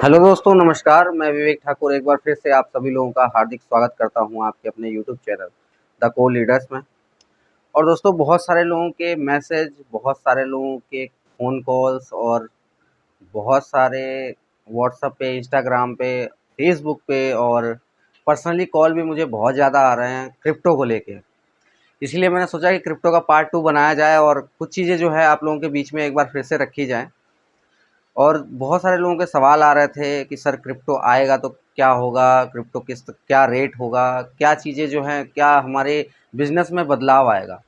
Hello दोस्तों, नमस्कार। मैं विवेक ठाकुर एक बार फिर से आप सभी लोगों का हार्दिक स्वागत करता हूं आपके अपने यूट्यूब चैनल द को लीडर्स में। और दोस्तों, बहुत सारे लोगों के मैसेज, बहुत सारे लोगों के फ़ोन कॉल्स और बहुत सारे व्हाट्सएप पे, इंस्टाग्राम पे, फेसबुक पे और पर्सनली कॉल भी मुझे बहुत ज़्यादा आ रहे हैं क्रिप्टो को लेके। इसलिए मैंने सोचा कि क्रिप्टो का पार्ट 2 बनाया जाए और कुछ चीज़ें जो है आप लोगों के बीच में एक बार फिर से रखी जाएँ। और बहुत सारे लोगों के सवाल आ रहे थे कि सर क्रिप्टो आएगा तो क्या होगा? क्रिप्टो क्या रेट होगा? क्या चीज़ें जो हैं, क्या हमारे बिज़नेस में बदलाव आएगा?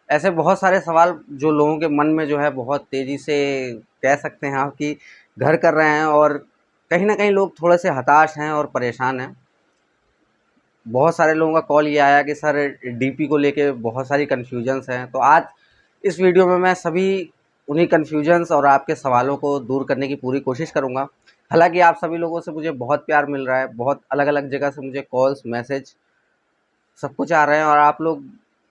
ऐसे बहुत सारे सवाल जो लोगों के मन में जो है बहुत तेज़ी से कह सकते हैं आप कि घर कर रहे हैं और कहीं न कहीं लोग थोड़े से हताश हैं और परेशान हैं। बहुत सारे लोगों का कॉल ये आया कि सर डीपी को लेके बहुत सारी कन्फ्यूजन्स हैं। तो आज इस वीडियो में मैं सभी उन्हीं कन्फ्यूजन्स और आपके सवालों को दूर करने की पूरी कोशिश करूँगा। हालाँकि आप सभी लोगों से मुझे बहुत प्यार मिल रहा है, बहुत अलग-अलग जगह से मुझे कॉल्स, मैसेज सब कुछ आ रहे हैं और आप लोग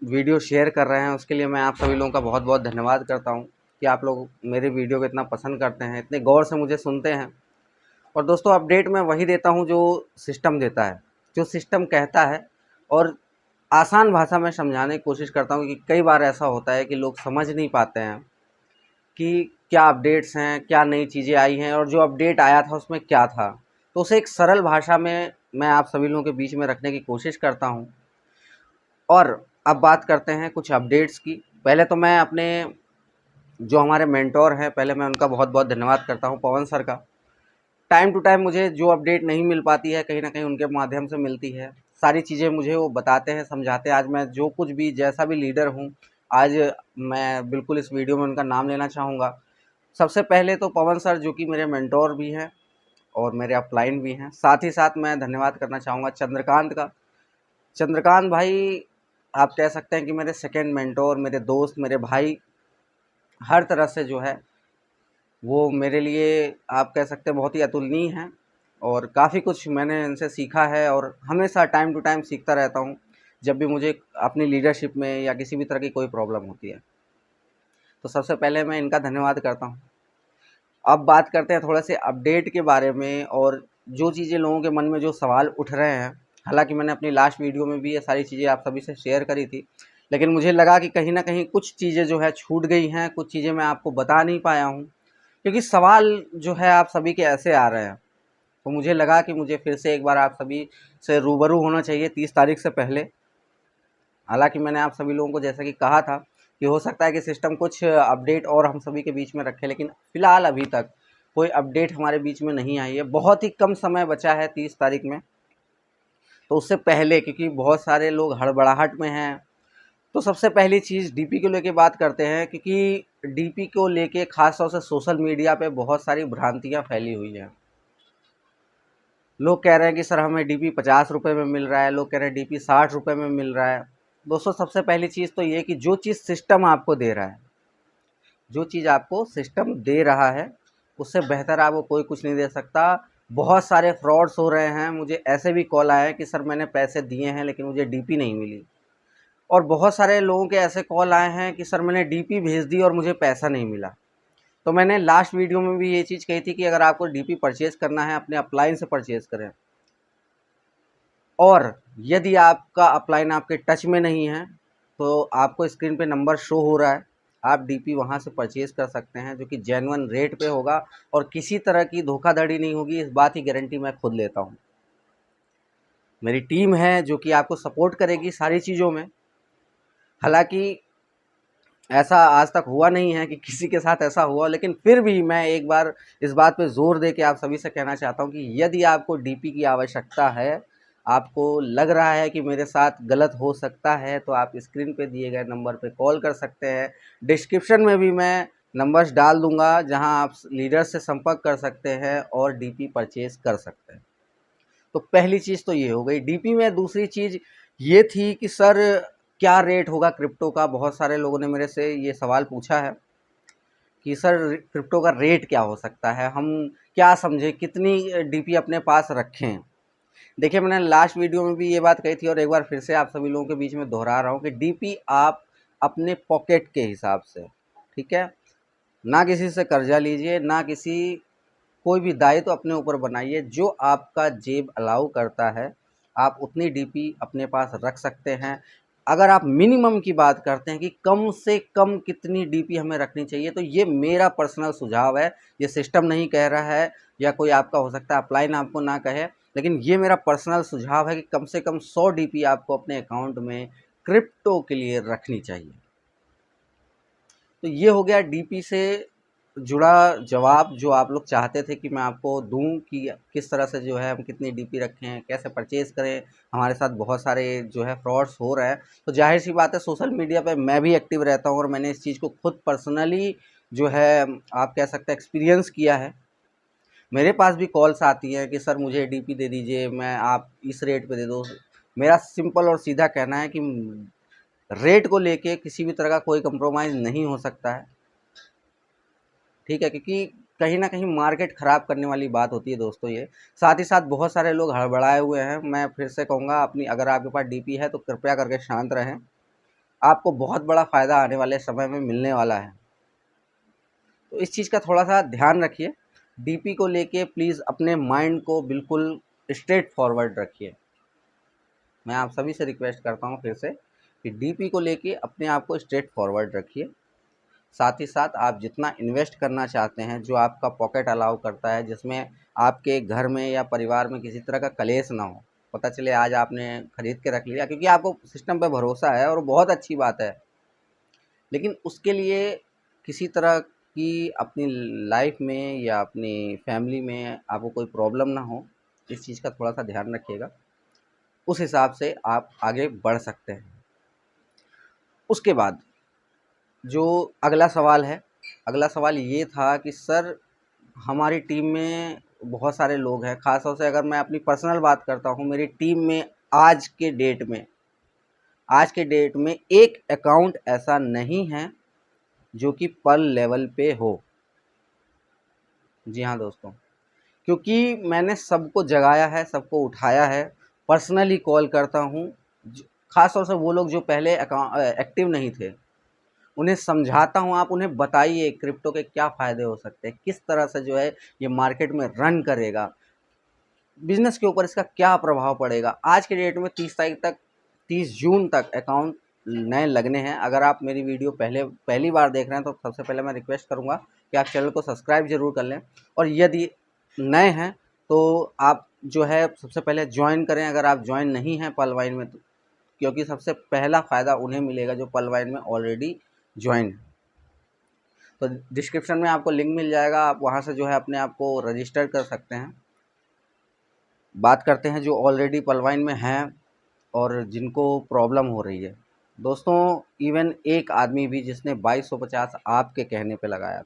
वीडियो शेयर कर रहे हैं, उसके लिए मैं आप सभी लोगों का बहुत-बहुत धन्यवाद करता हूँ कि आप लोग मेरे वीडियो को इतना पसंद करते हैं, इतने गौर से मुझे सुनते हैं। और दोस्तों, अपडेट मैं वही देता हूँ जो सिस्टम देता है, जो सिस्टम कहता है, और आसान भाषा में समझाने की कोशिश करता हूँ कि कई बार ऐसा होता है कि लोग समझ नहीं पाते हैं कि क्या अपडेट्स हैं, क्या नई चीज़ें आई हैं और जो अपडेट आया था उसमें क्या था। तो उसे एक सरल भाषा में मैं आप सभी लोगों के बीच में रखने की कोशिश करता हूँ। और अब बात करते हैं कुछ अपडेट्स की। पहले तो मैं अपने जो हमारे मेंटोर हैं, पहले मैं उनका बहुत-बहुत धन्यवाद करता हूँ, पवन सर का। टाइम टू टाइम मुझे जो अपडेट नहीं मिल पाती है, कहीं न कहीं उनके माध्यम से मिलती है। सारी चीज़ें मुझे वो बताते हैं, समझाते हैं। आज मैं जो कुछ भी, जैसा भी लीडर हूँ, आज मैं बिल्कुल इस वीडियो में उनका नाम लेना चाहूँगा। सबसे पहले तो पवन सर, जो कि मेरे मेंटोर भी हैं और मेरे अपलाइन भी हैं। साथ ही साथ मैं धन्यवाद करना चाहूँगा चंद्रकांत का। चंद्रकांत भाई, आप कह सकते हैं कि मेरे सेकंड मेंटोर, मेरे दोस्त, मेरे भाई, हर तरह से जो है वो मेरे लिए, आप कह सकते हैं, बहुत ही अतुलनीय हैं। और काफ़ी कुछ मैंने इनसे सीखा है और हमेशा टाइम टू टाइम सीखता रहता हूँ, जब भी मुझे अपनी लीडरशिप में या किसी भी तरह की कोई प्रॉब्लम होती है। तो सबसे पहले मैं इनका धन्यवाद करता हूँ। अब बात करते हैं थोड़े से अपडेट के बारे में और जो चीज़ें लोगों के मन में जो सवाल उठ रहे हैं। हालाँकि मैंने अपनी लास्ट वीडियो में भी ये सारी चीज़ें आप सभी से शेयर करी थी, लेकिन मुझे लगा कि कहीं न कहीं कुछ चीज़ें जो है छूट गई हैं, कुछ चीज़ें मैं आपको बता नहीं पाया हूँ, क्योंकि सवाल जो है आप सभी के ऐसे आ रहे हैं। तो मुझे लगा कि मुझे फिर से एक बार आप सभी से रूबरू होना चाहिए 30 तारीख से पहले। हालाँकि मैंने आप सभी लोगों को जैसा कि कहा था कि हो सकता है कि सिस्टम कुछ अपडेट और हम सभी के बीच में रखे, लेकिन फ़िलहाल अभी तक कोई अपडेट हमारे बीच में नहीं आई है। बहुत ही कम समय बचा है 30 तारीख में, तो उससे पहले, क्योंकि बहुत सारे लोग हड़बड़ाहट में हैं, तो सबसे पहली चीज़ डीपी को लेके बात करते हैं, क्योंकि डीपी को लेके ख़ास तौर से सोशल मीडिया पे बहुत सारी भ्रांतियाँ फैली हुई हैं। लोग कह रहे हैं कि सर हमें डीपी 50 रुपये में मिल रहा है, लोग कह रहे हैं डीपी 60 रुपये में मिल रहा है। दोस्तों, सबसे पहली चीज़ तो ये कि जो चीज़ सिस्टम आपको दे रहा है, जो चीज़ आपको सिस्टम दे रहा है, उससे बेहतर आपको कोई कुछ नहीं दे सकता। बहुत सारे फ्रॉड्स हो रहे हैं। मुझे ऐसे भी कॉल आए हैं कि सर मैंने पैसे दिए हैं लेकिन मुझे डीपी नहीं मिली। और बहुत सारे लोगों के ऐसे कॉल आए हैं कि सर मैंने डीपी भेज दी और मुझे पैसा नहीं मिला। तो मैंने लास्ट वीडियो में भी ये चीज़ कही थी कि अगर आपको डीपी परचेज़ करना है, अपने अपलाइन से परचेज़ करें। और यदि आपका अपलाइन आपके टच में नहीं है, तो आपको स्क्रीन पे नंबर शो हो रहा है, आप डीपी वहाँ से परचेज़ कर सकते हैं, जो कि जेन्युइन रेट पे होगा और किसी तरह की धोखाधड़ी नहीं होगी। इस बात की गारंटी मैं खुद लेता हूँ। मेरी टीम है जो कि आपको सपोर्ट करेगी सारी चीज़ों में। हालाँकि ऐसा आज तक हुआ नहीं है कि किसी के साथ ऐसा हुआ, लेकिन फिर भी मैं एक बार इस बात पे ज़ोर दे के आप सभी से कहना चाहता हूँ कि यदि आपको डीपी की आवश्यकता है, आपको लग रहा है कि मेरे साथ गलत हो सकता है, तो आप स्क्रीन पे दिए गए नंबर पे कॉल कर सकते हैं। डिस्क्रिप्शन में भी मैं नंबर्स डाल दूँगा, जहाँ आप लीडर से संपर्क कर सकते हैं और डीपी परचेज़ कर सकते हैं। तो पहली चीज़ तो ये हो गई डीपी में। दूसरी चीज़ ये थी कि सर क्या रेट होगा क्रिप्टो का? बहुत सारे लोगों ने मेरे से ये सवाल पूछा है कि सर क्रिप्टो का रेट क्या हो सकता है? हम क्या समझें, कितनी डीपी अपने पास रखें? देखिए, मैंने लास्ट वीडियो में भी ये बात कही थी और एक बार फिर से आप सभी लोगों के बीच में दोहरा रहा हूँ कि डीपी आप अपने पॉकेट के हिसाब से, ठीक है? ना किसी से कर्जा लीजिए, ना किसी कोई भी दायित्व अपने ऊपर बनाइए, जो आपका जेब अलाउ करता है आप उतनी डीपी अपने पास रख सकते हैं। अगर आप मिनिमम की बात करते हैं कि कम से कम कितनी डीपी हमें रखनी चाहिए, तो ये मेरा पर्सनल सुझाव है, ये सिस्टम नहीं कह रहा है, या कोई आपका हो सकता है अपलाइन आपको ना कहे, लेकिन ये मेरा पर्सनल सुझाव है कि कम से कम 100 डीपी आपको अपने अकाउंट में क्रिप्टो के लिए रखनी चाहिए। तो ये हो गया डीपी से जुड़ा जवाब जो आप लोग चाहते थे कि मैं आपको दूं कि किस तरह से जो है हम कितनी डीपी रखें, कैसे परचेज़ करें। हमारे साथ बहुत सारे जो है फ्रॉड्स हो रहे हैं, तो जाहिर सी बात है सोशल मीडिया पे मैं भी एक्टिव रहता हूं और मैंने इस चीज़ को खुद पर्सनली जो है आप कह सकते हैं एक्सपीरियंस किया है। मेरे पास भी कॉल्स आती हैं कि सर मुझे डीपी दे दीजिए, मैं आप इस रेट पे दे दो। मेरा सिंपल और सीधा कहना है कि रेट को लेके किसी भी तरह का कोई कंप्रोमाइज़ नहीं हो सकता है, ठीक है, क्योंकि कहीं ना कहीं मार्केट ख़राब करने वाली बात होती है दोस्तों ये। साथ ही साथ बहुत सारे लोग हड़बड़ाए हुए हैं। मैं फिर से कहूँगा, अपनी अगर आपके पास डीपी है तो कृपया करके शांत रहें, आपको बहुत बड़ा फ़ायदा आने वाले समय में मिलने वाला है। तो इस चीज़ का थोड़ा सा ध्यान रखिए। डीपी को लेके प्लीज़ अपने माइंड को बिल्कुल स्ट्रेट फॉरवर्ड रखिए। मैं आप सभी से रिक्वेस्ट करता हूँ फिर से कि डीपी को लेके अपने आप को स्ट्रेट फॉरवर्ड रखिए। साथ ही साथ आप जितना इन्वेस्ट करना चाहते हैं, जो आपका पॉकेट अलाउ करता है, जिसमें आपके घर में या परिवार में किसी तरह का कलेश ना हो। पता चले आज आपने खरीद के रख लिया क्योंकि आपको सिस्टम पे भरोसा है और बहुत अच्छी बात है, लेकिन उसके लिए किसी तरह की अपनी लाइफ में या अपनी फैमिली में आपको कोई प्रॉब्लम ना हो, इस चीज़ का थोड़ा सा ध्यान रखिएगा। उस हिसाब से आप आगे बढ़ सकते हैं। उसके बाद जो अगला सवाल है, अगला सवाल ये था कि सर हमारी टीम में बहुत सारे लोग हैं, ख़ास तौर से अगर मैं अपनी पर्सनल बात करता हूँ, मेरी टीम में आज के डेट में एक अकाउंट ऐसा नहीं है जो कि पर लेवल पे हो। जी हाँ दोस्तों, क्योंकि मैंने सबको जगाया है, सबको उठाया है, पर्सनली कॉल करता हूँ। ख़ास तौर से वो लोग जो पहले एक्टिव नहीं थे, उन्हें समझाता हूँ। आप उन्हें बताइए क्रिप्टो के क्या फ़ायदे हो सकते हैं, किस तरह से जो है ये मार्केट में रन करेगा, बिज़नेस के ऊपर इसका क्या प्रभाव पड़ेगा। आज के डेट में 30 जून तक अकाउंट नए लगने हैं। अगर आप मेरी वीडियो पहली बार देख रहे हैं तो सबसे पहले मैं रिक्वेस्ट करूंगा कि आप चैनल को सब्सक्राइब ज़रूर कर लें, और यदि नए हैं तो आप जो है सबसे पहले ज्वाइन करें, अगर आप ज्वाइन नहीं हैं पलवाइन में तो, क्योंकि सबसे पहला फ़ायदा उन्हें मिलेगा जो पलवाइन में ऑलरेडी ज्वाइन है। तो डिस्क्रिप्शन में आपको लिंक मिल जाएगा, आप वहाँ से जो है अपने आप को रजिस्टर कर सकते हैं। बात करते हैं जो ऑलरेडी पलवाइन में हैं और जिनको प्रॉब्लम हो रही है। दोस्तों, इवन एक आदमी भी जिसने 2250 आपके कहने पे लगाया था,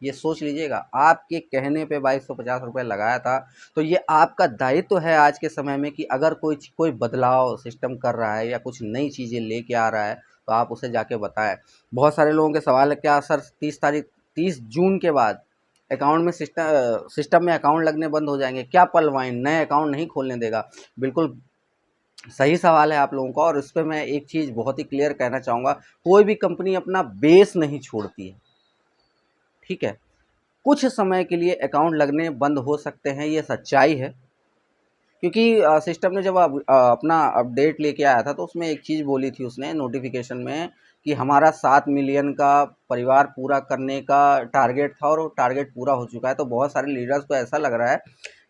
ये सोच लीजिएगा, आपके कहने पे 2250 रुपये लगाया था, तो ये आपका दायित्व तो है आज के समय में कि अगर कोई बदलाव सिस्टम कर रहा है या कुछ नई चीज़ें लेके आ रहा है तो आप उसे जाके बताएं। बहुत सारे लोगों के सवाल है, क्या सर 30 जून के बाद अकाउंट में सिस्टम में अकाउंट लगने बंद हो जाएंगे क्या? पलवाइन नए अकाउंट नहीं खोलने देगा? बिल्कुल सही सवाल है आप लोगों का, और इस पर मैं एक चीज़ बहुत ही क्लियर कहना चाहूँगा, कोई भी कंपनी अपना बेस नहीं छोड़ती है, ठीक है। कुछ समय के लिए अकाउंट लगने बंद हो सकते हैं, ये सच्चाई है, क्योंकि सिस्टम ने जब अपना अपडेट लेके आया था तो उसमें एक चीज़ बोली थी उसने नोटिफिकेशन में कि हमारा 7 मिलियन का परिवार पूरा करने का टारगेट था, और वो टारगेट पूरा हो चुका है। तो बहुत सारे लीडर्स को ऐसा लग रहा है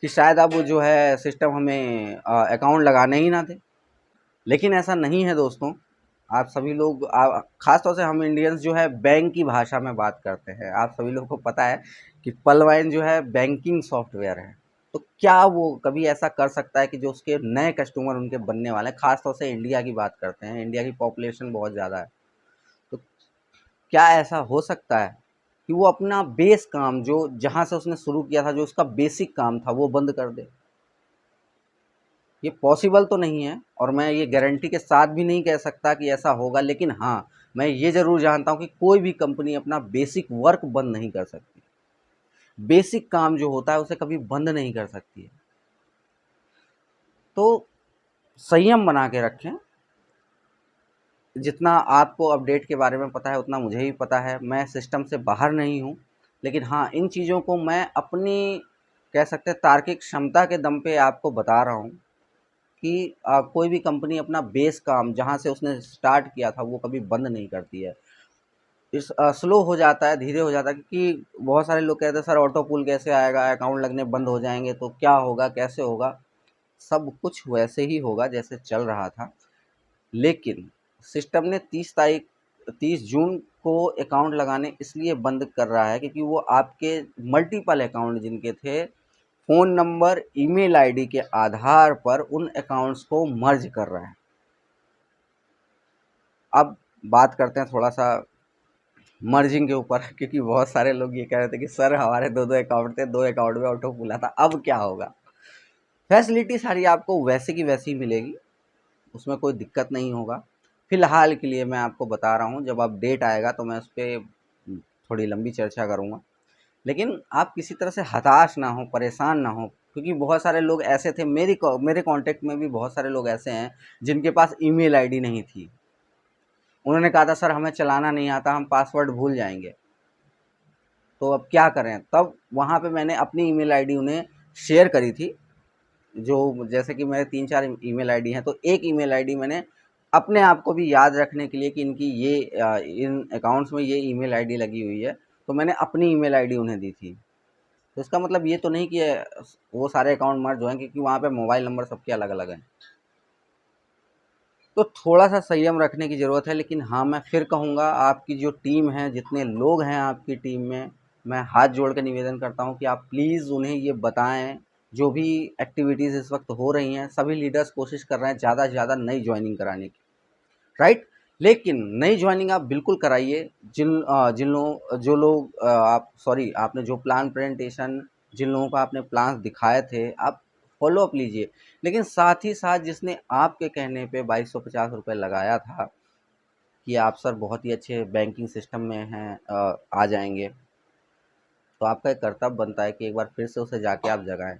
कि शायद अब जो है सिस्टम हमें अकाउंट लगाने ही ना दे, लेकिन ऐसा नहीं है दोस्तों। आप सभी लोग ख़ास तौर से हम इंडियंस जो है बैंक की भाषा में बात करते हैं। आप सभी लोगों को पता है कि पलवाइन जो है बैंकिंग सॉफ्टवेयर है, तो क्या वो कभी ऐसा कर सकता है कि जो उसके नए कस्टमर उनके बनने वाले हैं, ख़ास तौर से इंडिया की बात करते हैं, इंडिया की पॉपुलेशन बहुत ज़्यादा है, तो क्या ऐसा हो सकता है कि वो अपना बेस काम जो जहाँ से उसने शुरू किया था, जो उसका बेसिक काम था, वो बंद कर दे? ये पॉसिबल तो नहीं है, और मैं ये गारंटी के साथ भी नहीं कह सकता कि ऐसा होगा, लेकिन हाँ, मैं ये ज़रूर जानता हूँ कि कोई भी कंपनी अपना बेसिक वर्क बंद नहीं कर सकती। बेसिक काम जो होता है उसे कभी बंद नहीं कर सकती है। तो संयम बना के रखें। जितना आपको अपडेट के बारे में पता है उतना मुझे भी पता है। मैं सिस्टम से बाहर नहीं हूँ, लेकिन हाँ, इन चीज़ों को मैं अपनी कह सकते हैं तार्किक क्षमता के दम पे आपको बता रहा हूँ कि कोई भी कंपनी अपना बेस काम जहाँ से उसने स्टार्ट किया था वो कभी बंद नहीं करती है। इस स्लो हो जाता है, धीरे हो जाता है, क्योंकि बहुत सारे लोग कहते हैं सर ऑटो पुल कैसे आएगा, अकाउंट लगने बंद हो जाएंगे तो क्या होगा, कैसे होगा। सब कुछ वैसे ही होगा जैसे चल रहा था, लेकिन सिस्टम ने 30 जून को अकाउंट लगाने इसलिए बंद कर रहा है क्योंकि वो आपके मल्टीपल अकाउंट जिनके थे, फ़ोन नंबर, ईमेल आईडी के आधार पर उन अकाउंट्स को मर्ज कर रहा है। अब बात करते हैं थोड़ा सा मर्जिंग के ऊपर, क्योंकि बहुत सारे लोग ये कह रहे थे कि सर हमारे दो दो अकाउंट थे, दो अकाउंट में ऑटो खुला था, अब क्या होगा। फैसिलिटी सारी आपको वैसे की वैसी ही मिलेगी, उसमें कोई दिक्कत नहीं होगा। फ़िलहाल के लिए मैं आपको बता रहा हूँ, जब अपडेट आएगा तो मैं उस पर थोड़ी लंबी चर्चा करूँगा। लेकिन आप किसी तरह से हताश ना हो, परेशान ना हो, क्योंकि बहुत सारे लोग ऐसे थे, मेरे कांटेक्ट में भी बहुत सारे लोग ऐसे हैं जिनके पास ईमेल आईडी नहीं थी। उन्होंने कहा था सर हमें चलाना नहीं आता, हम पासवर्ड भूल जाएंगे, तो अब क्या करें। तब वहाँ पे मैंने अपनी ईमेल आईडी उन्हें शेयर करी थी, जो जैसे कि मेरे 3-4 ईमेल आईडी हैं, तो एक ईमेल आईडी मैंने अपने आप को भी याद रखने के लिए कि इनकी ये इन अकाउंट्स में ये ईमेल आईडी लगी हुई है, तो मैंने अपनी ईमेल आईडी उन्हें दी थी। तो इसका मतलब ये तो नहीं कि वो सारे अकाउंट मर्ज हो हैं, क्योंकि वहाँ पे मोबाइल नंबर सबके अलग अलग हैं। तो थोड़ा सा संयम रखने की ज़रूरत है। लेकिन हाँ, मैं फिर कहूँगा, आपकी जो टीम है, जितने लोग हैं आपकी टीम में, मैं हाथ जोड़ के निवेदन करता हूँ कि आप प्लीज़ उन्हें ये बताएं, जो भी एक्टिविटीज़ इस वक्त हो रही हैं, सभी लीडर्स कोशिश कर रहे हैं ज़्यादा से ज़्यादा नई ज्वाइनिंग कराने की, राइट। लेकिन नई ज्वाइनिंग आप बिल्कुल कराइए। जिन लोग जो लोग आप सॉरी आपने जो प्लान प्रेजेंटेशन, जिन लोगों को आपने प्लान्स दिखाए थे, आप फॉलो अप लीजिए। लेकिन साथ ही साथ जिसने आपके कहने पे 2250 रुपये लगाया था कि आप सर बहुत ही अच्छे बैंकिंग सिस्टम में हैं, आ जाएंगे, तो आपका एक कर्तव्य बनता है कि एक बार फिर से उसे जाके आप जगाएं।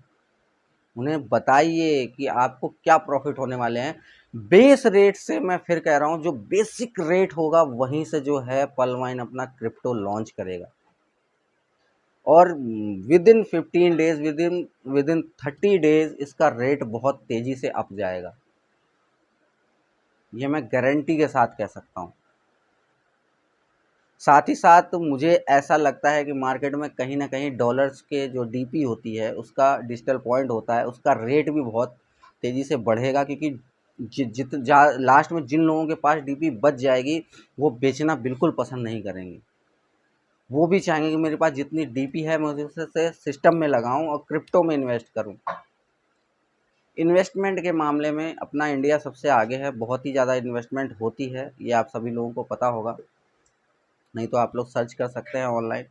उन्हें बताइए कि आपको क्या प्रॉफिट होने वाले हैं। बेस रेट से, मैं फिर कह रहा हूँ, जो बेसिक रेट होगा वहीं से जो है पलवाइन अपना क्रिप्टो लॉन्च करेगा, और with in 15 days, with in 30 days इसका रेट बहुत तेज़ी से अप जाएगा। ये मैं गारंटी के साथ कह सकता हूँ। साथ ही साथ मुझे ऐसा लगता है कि मार्केट में कहीं ना कहीं डॉलर्स के जो डीपी होती है, उसका डिजिटल पॉइंट होता है, उसका रेट भी बहुत तेज़ी से बढ़ेगा, क्योंकि लास्ट में जिन लोगों के पास डीपी बच जाएगी वो बेचना बिल्कुल पसंद नहीं करेंगे। वो भी चाहेंगे कि मेरे पास जितनी डीपी है मैं उसे सिस्टम में लगाऊं और क्रिप्टो में इन्वेस्ट करूं। इन्वेस्टमेंट के मामले में अपना इंडिया सबसे आगे है, बहुत ही ज़्यादा इन्वेस्टमेंट होती है, ये आप सभी लोगों को पता होगा, नहीं तो आप लोग सर्च कर सकते हैं ऑनलाइन।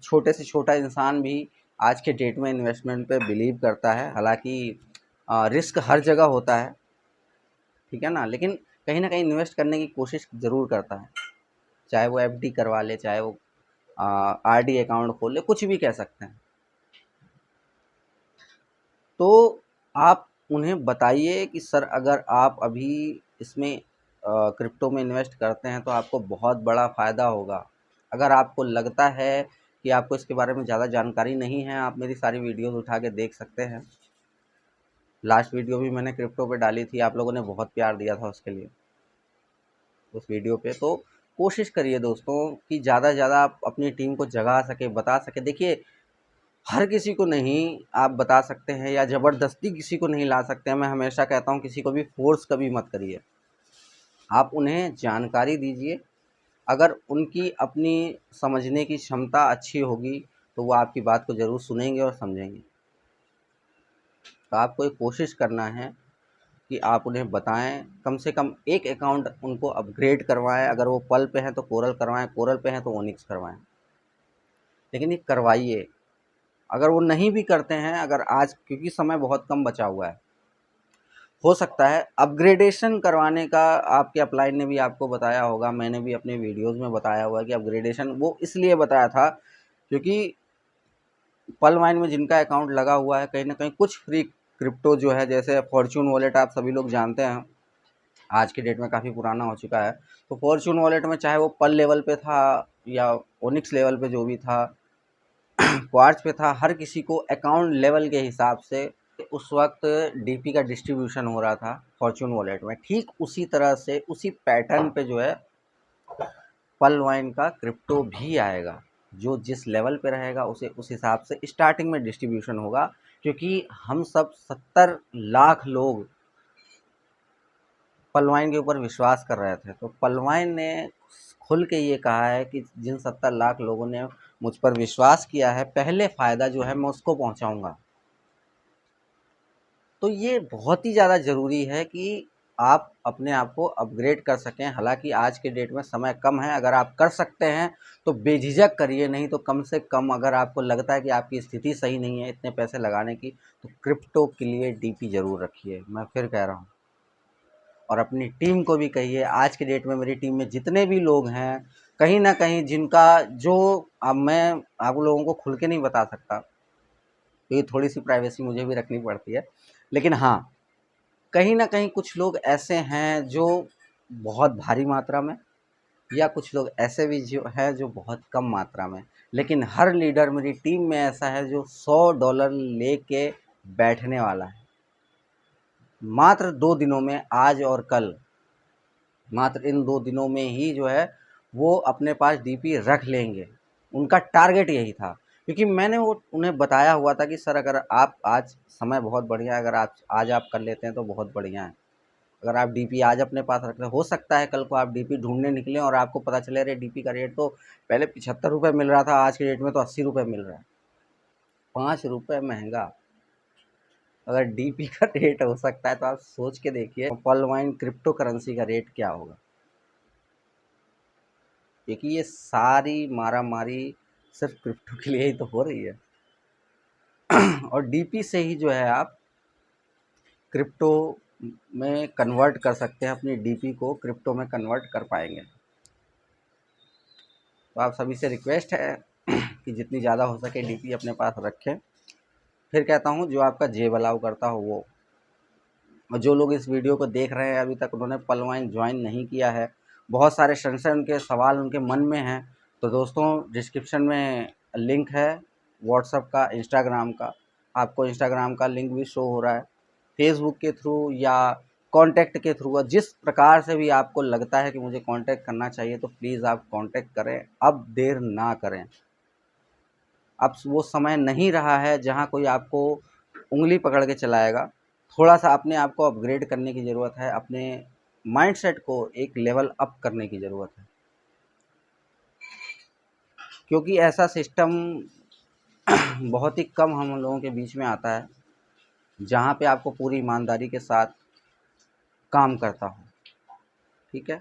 छोटे से छोटा इंसान भी आज के डेट में इन्वेस्टमेंट पे बिलीव करता है, हालांकि रिस्क हर जगह होता है, ठीक है ना, लेकिन कहीं ना कहीं इन्वेस्ट करने की कोशिश ज़रूर करता है। चाहे वो एफडी करवा ले, चाहे वो आरडी अकाउंट खोल ले, कुछ भी कह सकते हैं। तो आप उन्हें बताइए कि सर अगर आप अभी इसमें क्रिप्टो में इन्वेस्ट करते हैं तो आपको बहुत बड़ा फ़ायदा होगा। अगर आपको लगता है कि आपको इसके बारे में ज़्यादा जानकारी नहीं है, आप मेरी सारी वीडियोस उठा के देख सकते हैं। लास्ट वीडियो भी मैंने क्रिप्टो पे डाली थी, आप लोगों ने बहुत प्यार दिया था उसके लिए, उस वीडियो पे। तो कोशिश करिए दोस्तों कि ज़्यादा से ज़्यादा आप अपनी टीम को जगा सके, बता सके। देखिए, हर किसी को नहीं आप बता सकते हैं, या ज़बरदस्ती किसी को नहीं ला सकते हैं। मैं हमेशा कहता हूँ किसी को भी फ़ोर्स कभी मत करिए, आप उन्हें जानकारी दीजिए। अगर उनकी अपनी समझने की क्षमता अच्छी होगी तो वो आपकी बात को ज़रूर सुनेंगे और समझेंगे। तो आपको एक कोशिश करना है कि आप उन्हें बताएं, कम से कम एक अकाउंट उनको अपग्रेड करवाएं। अगर वो पल पे हैं तो कोरल करवाएं, कोरल पे हैं तो ओनिक्स करवाएं, लेकिन ये करवाइए। अगर वो नहीं भी करते हैं, अगर आज, क्योंकि समय बहुत कम बचा हुआ है, हो सकता है अपग्रेडेशन करवाने का, आपके अपलाइन ने भी आपको बताया होगा, मैंने भी अपने वीडियोस में बताया हुआ है कि अपग्रेडेशन वो इसलिए बताया था क्योंकि पल माइन में जिनका अकाउंट लगा हुआ है, कहीं ना कहीं कुछ फ्री क्रिप्टो जो है, जैसे फॉर्चून वॉलेट आप सभी लोग जानते हैं, आज की डेट में काफ़ी पुराना हो चुका है। तो फॉर्चून वॉलेट में चाहे वो पल लेवल पे था या ओनिक्स लेवल पे जो भी था, क्वार्ट्ज पे था, हर किसी को अकाउंट लेवल के हिसाब से उस वक्त डीपी का डिस्ट्रीब्यूशन हो रहा था फॉर्च्यून वॉलेट में। ठीक उसी तरह से, उसी पैटर्न पे जो है पलवाइन का क्रिप्टो भी आएगा। जो जिस लेवल पे रहेगा उसे उस हिसाब से स्टार्टिंग में डिस्ट्रीब्यूशन होगा, क्योंकि हम सब 70 लाख लोग पलवाइन के ऊपर विश्वास कर रहे थे। तो पलवाइन ने खुल के ये कहा है कि जिन 70 लाख लोगों ने मुझ पर विश्वास किया है, पहले फ़ायदा जो है मैं उसको पहुंचाऊंगा। तो ये बहुत ही ज़्यादा ज़रूरी है कि आप अपने आप को अपग्रेड कर सकें। हालांकि आज के डेट में समय कम है, अगर आप कर सकते हैं तो बेझिझक करिए, नहीं तो कम से कम अगर आपको लगता है कि आपकी स्थिति सही नहीं है इतने पैसे लगाने की, तो क्रिप्टो के लिए डीपी ज़रूर रखिए। मैं फिर कह रहा हूँ, और अपनी टीम को भी कहिए। आज के डेट में मेरी टीम में जितने भी लोग हैं, कहीं ना कहीं जिनका जो, अब मैं आप लोगों को खुल के नहीं बता सकता, तो ये थोड़ी सी प्राइवेसी मुझे भी रखनी पड़ती है, लेकिन हाँ, कहीं ना कहीं कुछ लोग ऐसे हैं जो बहुत भारी मात्रा में, या कुछ लोग ऐसे भी जो है जो बहुत कम मात्रा में, लेकिन हर लीडर मेरी टीम में ऐसा है जो $100 लेके बैठने वाला है। मात्र 2 दिनों में, आज और कल, मात्र इन 2 दिनों में ही जो है वो अपने पास डीपी रख लेंगे। उनका टारगेट यही था, क्योंकि मैंने वो उन्हें बताया हुआ था कि सर अगर आप आज, समय बहुत बढ़िया है, अगर आप आज आप कर लेते हैं तो बहुत बढ़िया है। अगर आप डीपी आज अपने पास रख लें, हो सकता है कल को आप डीपी ढूंढने निकलें और आपको पता चले अरे डीपी का रेट तो पहले 75 रुपये मिल रहा था, आज के डेट में तो 80 रुपये मिल रहा है। 5 रुपये महंगा अगर डीपी का रेट हो सकता है, तो आप सोच के देखिए पलवाइन क्रिप्टो करेंसी का रेट क्या होगा। क्योंकि ये सारी मारा मारी सिर्फ क्रिप्टो के लिए ही तो हो रही है। और डीपी से ही जो है आप क्रिप्टो में कन्वर्ट कर सकते हैं, अपनी डीपी को क्रिप्टो में कन्वर्ट कर पाएंगे। तो आप सभी से रिक्वेस्ट है कि जितनी ज़्यादा हो सके डीपी अपने पास रखें। फिर कहता हूँ, जो आपका जेब अलाउ करता हो वो, और जो लोग इस वीडियो को देख रहे हैं अभी तक उन्होंने पलवाइन ज्वाइन नहीं किया है, बहुत सारे संशय उनके सवाल उनके मन में हैं, तो दोस्तों डिस्क्रिप्शन में लिंक है व्हाट्सअप का, इंस्टाग्राम का। आपको इंस्टाग्राम का लिंक भी शो हो रहा है, फेसबुक के थ्रू या कांटेक्ट के थ्रू, जिस प्रकार से भी आपको लगता है कि मुझे कांटेक्ट करना चाहिए, तो प्लीज़ आप कांटेक्ट करें, अब देर ना करें। अब वो समय नहीं रहा है जहाँ कोई आपको उंगली पकड़ के चलाएगा। थोड़ा सा अपने आप को अपग्रेड करने की ज़रूरत है, अपने माइंडसेट को एक लेवल अप करने की ज़रूरत है, क्योंकि ऐसा सिस्टम बहुत ही कम हम लोगों के बीच में आता है जहाँ पे आपको पूरी ईमानदारी के साथ काम करता हो। ठीक है,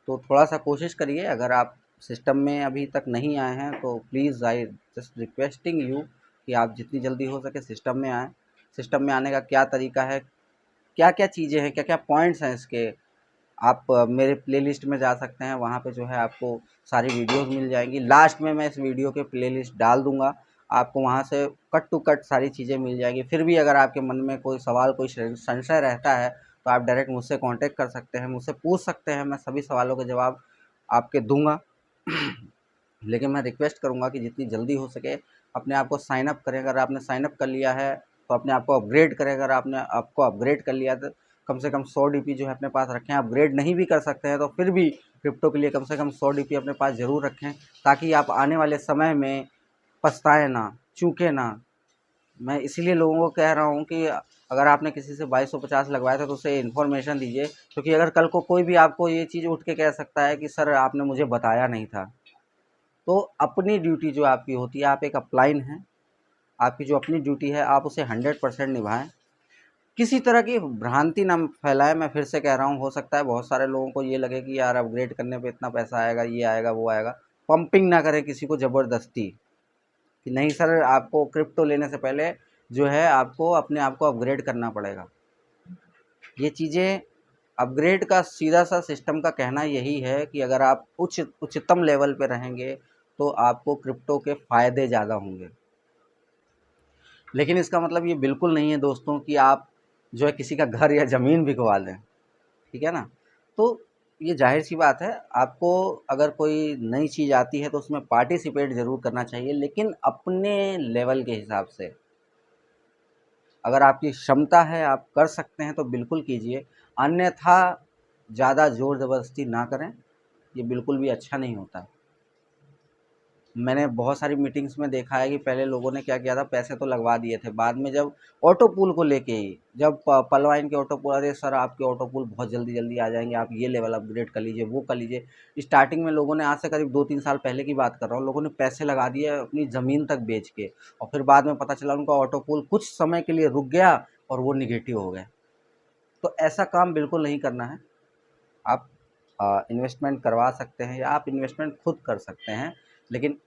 तो थोड़ा सा कोशिश करिए। अगर आप सिस्टम में अभी तक नहीं आए हैं तो please, I just requesting you कि आप जितनी जल्दी हो सके सिस्टम में आएँ। सिस्टम में आने का क्या तरीका है, क्या क्या चीज़ें हैं, क्या क्या पॉइंट्स हैं इसके, आप मेरे प्लेलिस्ट में जा सकते हैं, वहाँ पे जो है आपको सारी वीडियोस मिल जाएंगी। लास्ट में मैं इस वीडियो के प्लेलिस्ट डाल दूंगा, आपको वहाँ से कट टू कट सारी चीज़ें मिल जाएंगी। फिर भी अगर आपके मन में कोई सवाल, कोई संशय रहता है, तो आप डायरेक्ट मुझसे कांटेक्ट कर सकते हैं, मुझसे पूछ सकते हैं, मैं सभी सवालों के जवाब आपके दूंगा। लेकिन मैं रिक्वेस्ट करूँगा कि जितनी जल्दी हो सके अपने आप को साइन अप करें। अगर आपने साइन अप कर लिया है तो अपने आप को अपग्रेड करें। अगर आपने आपको अपग्रेड कर लिया तो कम से कम 100 डीपी जो है अपने पास रखें। अपग्रेड नहीं भी कर सकते हैं तो फिर भी क्रिप्टो के लिए कम से कम 100 डीपी अपने पास ज़रूर रखें, ताकि आप आने वाले समय में पछताएं ना, चूकें ना। मैं इसीलिए लोगों को कह रहा हूँ कि अगर आपने किसी से 2250 लगवाया था तो उसे इन्फॉर्मेशन दीजिए, क्योंकि अगर कल को कोई भी आपको ये चीज़ उठ के कह सकता है कि सर आपने मुझे बताया नहीं था। तो अपनी ड्यूटी जो आपकी होती है, आप एक अपलाइन हैं, आपकी जो अपनी ड्यूटी है आप उसे 100% निभाएं। किसी तरह की भ्रांति ना फैलाएं। मैं फिर से कह रहा हूँ, हो सकता है बहुत सारे लोगों को ये लगे कि यार अपग्रेड करने पे इतना पैसा आएगा, ये आएगा, वो आएगा। पंपिंग ना करें किसी को ज़बरदस्ती कि नहीं सर, आपको क्रिप्टो लेने से पहले जो है आपको अपने आप को अपग्रेड करना पड़ेगा। ये चीज़ें, अपग्रेड का सीधा सा सिस्टम का कहना यही है कि अगर आप उच्चतम लेवल पे रहेंगे तो आपको क्रिप्टो के फ़ायदे ज़्यादा होंगे। लेकिन इसका मतलब ये बिल्कुल नहीं है दोस्तों कि आप जो है किसी का घर या ज़मीन बिकवा लें। ठीक है ना। तो ये जाहिर सी बात है, आपको अगर कोई नई चीज़ आती है तो उसमें पार्टिसिपेट ज़रूर करना चाहिए, लेकिन अपने लेवल के हिसाब से। अगर आपकी क्षमता है, आप कर सकते हैं तो बिल्कुल कीजिए, अन्यथा ज़्यादा ज़ोर ज़बरदस्ती ना करें, ये बिल्कुल भी अच्छा नहीं होता है। मैंने बहुत सारी मीटिंग्स में देखा है कि पहले लोगों ने क्या किया था, पैसे तो लगवा दिए थे, बाद में जब ऑटो पूल को लेके ही, जब पलवाइन के ऑटो पूल, अरे सर आपके ऑटो पूल बहुत जल्दी जल्दी आ जाएंगे, आप ये लेवल अपग्रेड कर लीजिए, वो कर लीजिए। स्टार्टिंग में लोगों ने, आज से करीब 2-3 साल पहले की बात कर रहा हूँ, लोगों ने पैसे लगा दिए अपनी ज़मीन तक बेच के, और फिर बाद में पता चला उनका ऑटो पूल कुछ समय के लिए रुक गया और वो निगेटिव हो गए। तो ऐसा काम बिल्कुल नहीं करना है। आप इन्वेस्टमेंट करवा सकते हैं या आप इन्वेस्टमेंट खुद कर सकते हैं, लेकिन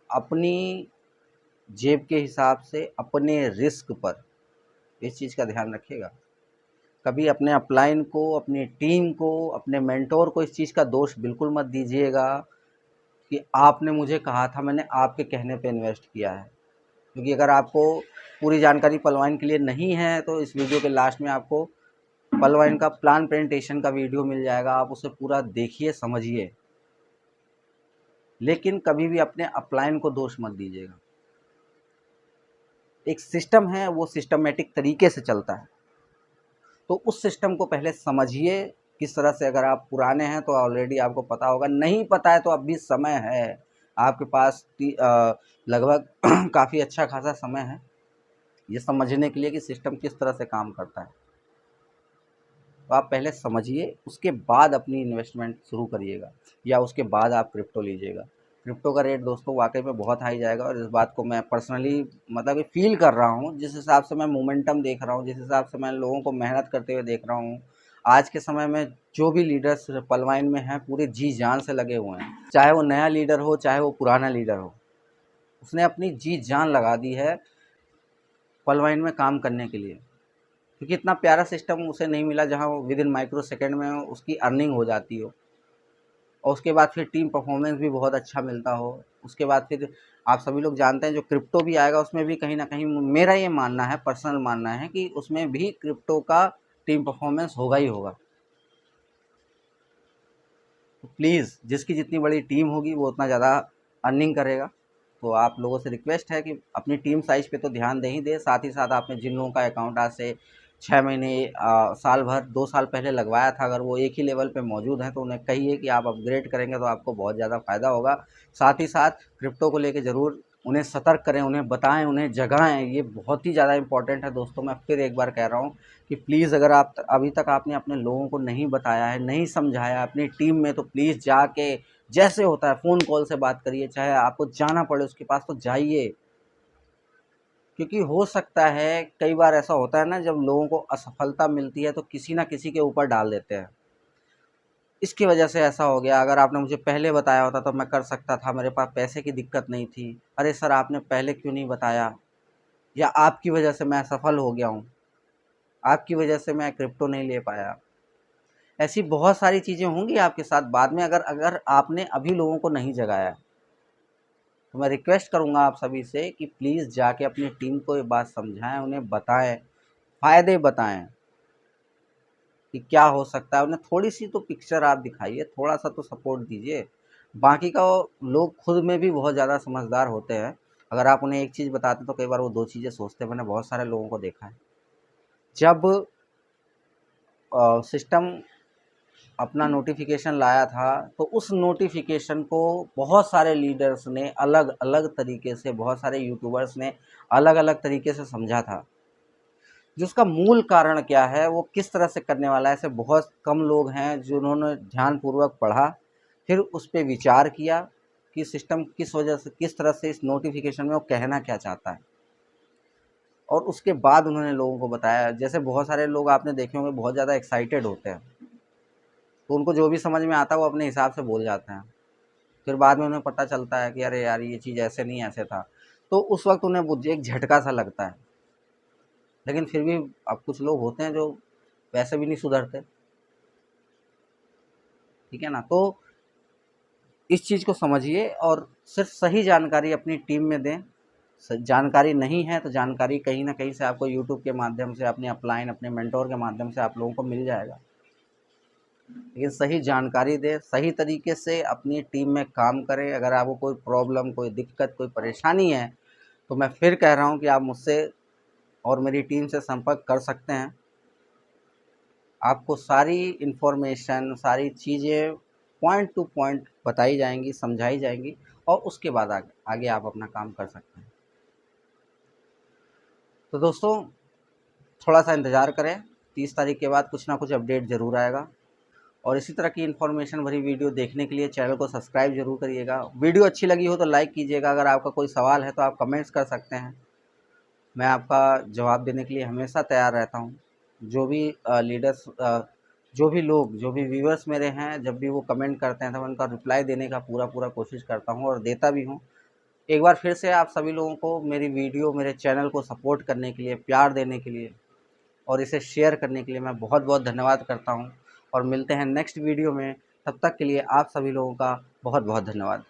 अपनी जेब के हिसाब से, अपने रिस्क पर, इस चीज़ का ध्यान रखिएगा। कभी अपने अपलाइन को, अपनी टीम को, अपने मेंटोर को इस चीज़ का दोष बिल्कुल मत दीजिएगा कि आपने मुझे कहा था, मैंने आपके कहने पे इन्वेस्ट किया है। क्योंकि अगर आपको पूरी जानकारी पलवाइन के लिए नहीं है तो इस वीडियो के लास्ट में आपको पलवाइन का प्लान प्रेजेंटेशन का वीडियो मिल जाएगा, आप उसे पूरा देखिए, समझिए, लेकिन कभी भी अपने अपलाइन को दोष मत दीजिएगा। एक सिस्टम है, वो सिस्टमेटिक तरीके से चलता है, तो उस सिस्टम को पहले समझिए किस तरह से। अगर आप पुराने हैं तो ऑलरेडी आपको पता होगा, नहीं पता है तो अभी समय है आपके पास, लगभग काफ़ी अच्छा खासा समय है ये समझने के लिए कि सिस्टम किस तरह से काम करता है। तो आप पहले समझिए, उसके बाद अपनी इन्वेस्टमेंट शुरू करिएगा, या उसके बाद आप क्रिप्टो लीजिएगा। क्रिप्टो का रेट दोस्तों वाकई में बहुत हाई जाएगा, और इस बात को मैं पर्सनली मतलब फील कर रहा हूँ। जिस हिसाब से मैं मोमेंटम देख रहा हूँ, जिस हिसाब से मैं लोगों को मेहनत करते हुए देख रहा हूँ, आज के समय में जो भी लीडर्स पलवाइन में हैं पूरे जी जान से लगे हुए हैं। चाहे वो नया लीडर हो, चाहे वो पुराना लीडर हो, उसने अपनी जी जान लगा दी है पलवाइन में काम करने के लिए। क्योंकि इतना प्यारा सिस्टम उसे नहीं मिला जहाँ वो विद इन माइक्रो सेकेंड में उसकी अर्निंग हो जाती हो, और उसके बाद फिर टीम परफॉर्मेंस भी बहुत अच्छा मिलता हो। उसके बाद फिर आप सभी लोग जानते हैं जो क्रिप्टो भी आएगा उसमें भी कहीं ना कहीं, मेरा ये मानना है, पर्सनल मानना है, कि उसमें भी क्रिप्टो का टीम परफॉर्मेंस होगा ही होगा। तो प्लीज़, जिसकी जितनी बड़ी टीम होगी वो उतना ज़्यादा अर्निंग करेगा। तो आप लोगों से रिक्वेस्ट है कि अपनी टीम साइज़ पे तो ध्यान दें ही दें, साथ ही साथ आपने जिन लोगों का अकाउंट आज से 6 महीने, साल भर, 2 साल पहले लगवाया था, अगर वो एक ही लेवल पे मौजूद हैं तो उन्हें कहिए कि आप अपग्रेड करेंगे तो आपको बहुत ज़्यादा फ़ायदा होगा। साथ ही साथ क्रिप्टो को लेके ज़रूर उन्हें सतर्क करें, उन्हें बताएँ, उन्हें जगाएँ। ये बहुत ही ज़्यादा इम्पोर्टेंट है दोस्तों। मैं फिर एक बार कह रहा हूँ कि प्लीज़, अगर आप अभी तक आपने अपने लोगों को नहीं बताया है, नहीं समझाया अपनी टीम में, तो प्लीज़ जाके जैसे होता है फ़ोन कॉल से बात करिए, चाहे आपको जाना पड़े उसके पास तो जाइए। क्योंकि हो सकता है कई बार ऐसा होता है ना, जब लोगों को असफलता मिलती है तो किसी ना किसी के ऊपर डाल देते हैं, इसकी वजह से ऐसा हो गया, अगर आपने मुझे पहले बताया होता तो मैं कर सकता था, मेरे पास पैसे की दिक्कत नहीं थी। अरे सर, आपने पहले क्यों नहीं बताया, या आपकी वजह से मैं असफल हो गया हूँ, आपकी वजह से मैं क्रिप्टो नहीं ले पाया। ऐसी बहुत सारी चीज़ें होंगी आपके साथ बाद में, अगर अगर आपने अभी लोगों को नहीं जगाया। तो मैं रिक्वेस्ट करूंगा आप सभी से कि प्लीज़ जाके अपनी टीम को ये बात समझाएं, उन्हें बताएं, फ़ायदे बताएं कि क्या हो सकता है। उन्हें थोड़ी सी तो पिक्चर आप दिखाइए, थोड़ा सा तो सपोर्ट दीजिए। बाकी का लोग खुद में भी बहुत ज़्यादा समझदार होते हैं, अगर आप उन्हें एक चीज़ बताते तो कई बार वो 2 चीज़ें सोचते हैं। मैंने बहुत सारे लोगों को देखा है, जब सिस्टम अपना नोटिफिकेशन लाया था तो उस नोटिफिकेशन को बहुत सारे लीडर्स ने अलग अलग तरीके से, बहुत सारे यूट्यूबर्स ने अलग अलग तरीके से समझा था। जिसका मूल कारण क्या है, वो किस तरह से करने वाला है, ऐसे बहुत कम लोग हैं जिन्होंने ध्यानपूर्वक पढ़ा, फिर उस पर विचार किया कि सिस्टम किस वजह से, किस तरह से इस नोटिफिकेशन में वो कहना क्या चाहता है, और उसके बाद उन्होंने लोगों को बताया। जैसे बहुत सारे लोग आपने देखे होंगे बहुत ज़्यादा एक्साइटेड होते हैं, तो उनको जो भी समझ में आता है वो अपने हिसाब से बोल जाते हैं, फिर बाद में उन्हें पता चलता है कि अरे यार ये चीज़ ऐसे नहीं, ऐसे था। तो उस वक्त उन्हें एक झटका सा लगता है, लेकिन फिर भी अब कुछ लोग होते हैं जो वैसे भी नहीं सुधरते, ठीक है ना। तो इस चीज़ को समझिए और सिर्फ सही जानकारी अपनी टीम में दें। जानकारी नहीं है तो जानकारी कहीं ना कहीं से आपको यूट्यूब के माध्यम से, अपने अपलाइन, अपने मेंटोर के माध्यम से आप लोगों को मिल जाएगा। लेकिन सही जानकारी दें, सही तरीके से अपनी टीम में काम करें। अगर आपको कोई प्रॉब्लम, कोई दिक्कत, कोई परेशानी है तो मैं फिर कह रहा हूँ कि आप मुझसे और मेरी टीम से संपर्क कर सकते हैं। आपको सारी इन्फॉर्मेशन, सारी चीज़ें पॉइंट टू पॉइंट बताई जाएंगी, समझाई जाएंगी और उसके बाद आगे आप अपना काम कर सकते हैं। तो दोस्तों थोड़ा सा इंतज़ार करें, 30 तारीख के बाद कुछ ना कुछ अपडेट ज़रूर आएगा। और इसी तरह की इन्फॉर्मेशन भरी वीडियो देखने के लिए चैनल को सब्सक्राइब जरूर करिएगा। वीडियो अच्छी लगी हो तो लाइक कीजिएगा। अगर आपका कोई सवाल है तो आप कमेंट्स कर सकते हैं, मैं आपका जवाब देने के लिए हमेशा तैयार रहता हूँ। जो भी लीडर्स, जो भी लोग, जो भी व्यूअर्स मेरे हैं, जब भी वो कमेंट करते हैं तो मैं उनका रिप्लाई देने का पूरा कोशिश करता हूँ और देता भी हूँ। एक बार फिर से आप सभी लोगों को मेरी वीडियो, मेरे चैनल को सपोर्ट करने के लिए, प्यार देने के लिए और इसे शेयर करने के लिए मैं बहुत बहुत धन्यवाद करता हूँ। और मिलते हैं नेक्स्ट वीडियो में, तब तक के लिए आप सभी लोगों का बहुत बहुत धन्यवाद।